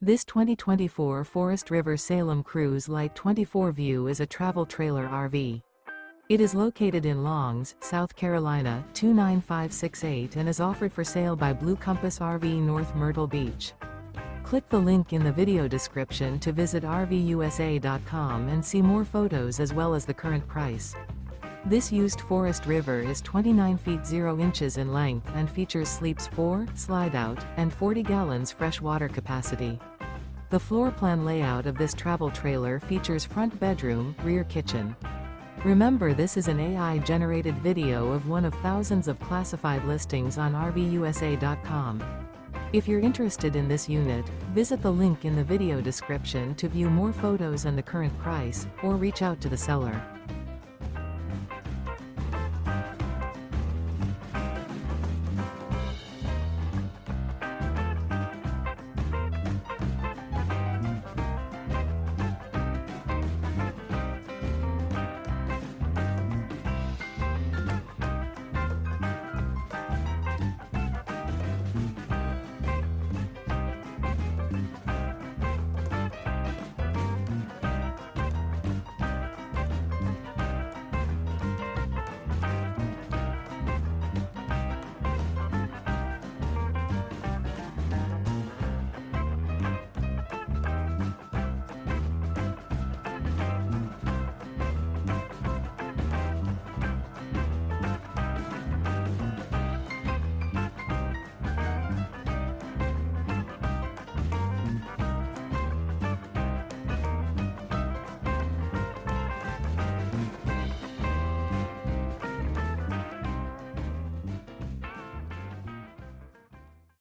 This 2024 Forest River Salem Cruise Lite 24 View is a travel trailer RV. It is located in Longs, South Carolina 29568 and is offered for sale by Blue Compass RV North Myrtle Beach. Click the link in the video description to visit RVUSA.com and see more photos as well as the current price. This used Forest River is 29 feet 0 inches in length and features sleeps 4, Slideout, and 40 gallons fresh water capacity. The floor plan layout of this travel trailer features front bedroom, rear kitchen. Remember, this is an AI-generated video of one of thousands of classified listings on RVUSA.com. If you're interested in this unit, visit the link in the video description to view more photos and the current price, or reach out to the seller.